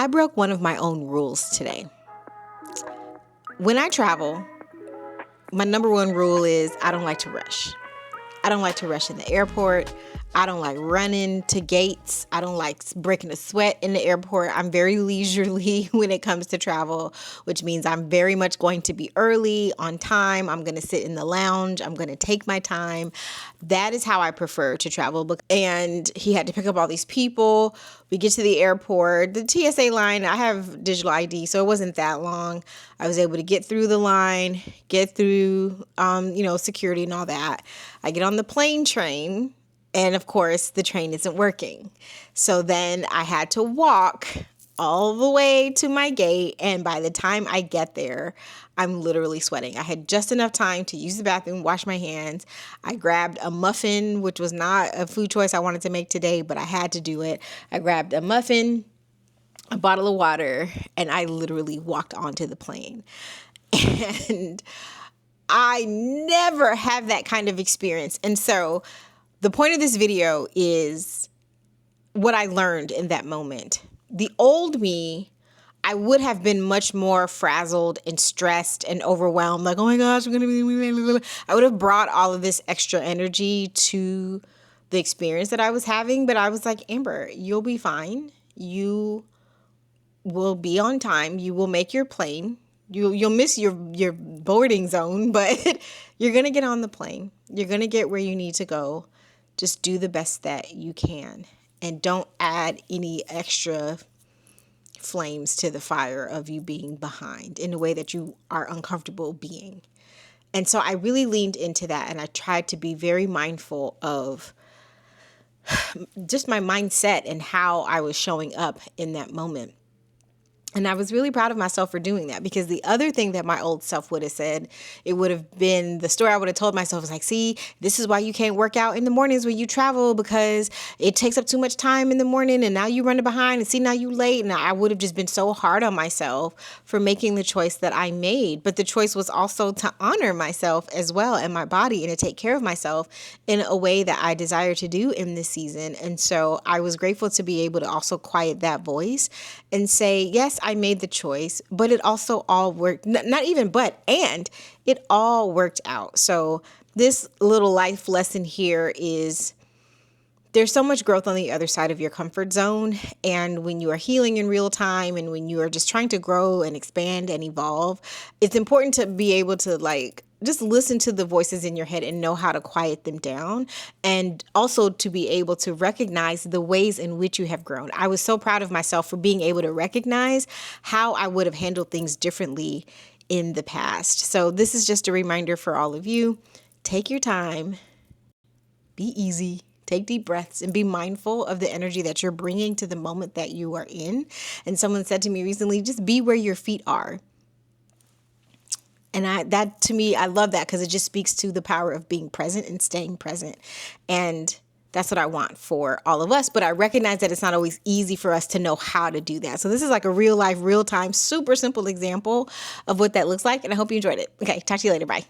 I broke one of my own rules today. When I travel, my number one rule is I don't like to rush. I don't like to rush in the airport. I don't like running to gates. I don't like breaking a sweat in the airport. I'm very leisurely when it comes to travel, which means I'm very much going to be early, on time. I'm going to sit in the lounge. I'm going to take my time. That is how I prefer to travel. And he had to pick up all these people. We get to the airport. The TSA line, I have digital ID, so it wasn't that long. I was able to get through the line, get through, security and all that. I get on the plane train. And of course, the train isn't working. So then I had to walk all the way to my gate. And by the time I get there, I'm literally sweating. I had just enough time to use the bathroom, wash my hands. I grabbed a muffin, which was not a food choice I wanted to make today, but I had to do it. I grabbed a muffin, a bottle of water, and I literally walked onto the plane. And I never have that kind of experience. And so the point of this video is what I learned in that moment. The old me, I would have been much more frazzled and stressed and overwhelmed. Like, oh my gosh, I'm going to be... I would have brought all of this extra energy to the experience that I was having. But I was like, Amber, you'll be fine. You will be on time. You will make your plane. You'll miss your boarding zone, but you're going to get on the plane. You're going to get where you need to go. Just do the best that you can and don't add any extra flames to the fire of you being behind in a way that you are uncomfortable being. And so I really leaned into that, and I tried to be very mindful of just my mindset and how I was showing up in that moment. And I was really proud of myself for doing that, because the other thing that my old self would have said, it would have been the story I would have told myself was like, see, this is why you can't work out in the mornings when you travel, because it takes up too much time in the morning and now you running behind and see, now you late. And I would have just been so hard on myself for making the choice that I made. But the choice was also to honor myself as well and my body, and to take care of myself in a way that I desire to do in this season. And so I was grateful to be able to also quiet that voice and say, yes, I made the choice, but it also all worked. Not even but, and it all worked out. So this little life lesson here is there's so much growth on the other side of your comfort zone. And when you are healing in real time, and when you are just trying to grow and expand and evolve, it's important to be able to just listen to the voices in your head and know how to quiet them down, and also to be able to recognize the ways in which you have grown. I was so proud of myself for being able to recognize how I would have handled things differently in the past. So this is just a reminder for all of you. Take your time, be easy, take deep breaths, and be mindful of the energy that you're bringing to the moment that you are in. And someone said to me recently, just be where your feet are. And that to me, I love that, because it just speaks to the power of being present and staying present. And that's what I want for all of us. But I recognize that it's not always easy for us to know how to do that. So this is like a real life, real time, super simple example of what that looks like. And I hope you enjoyed it. Okay, talk to you later. Bye.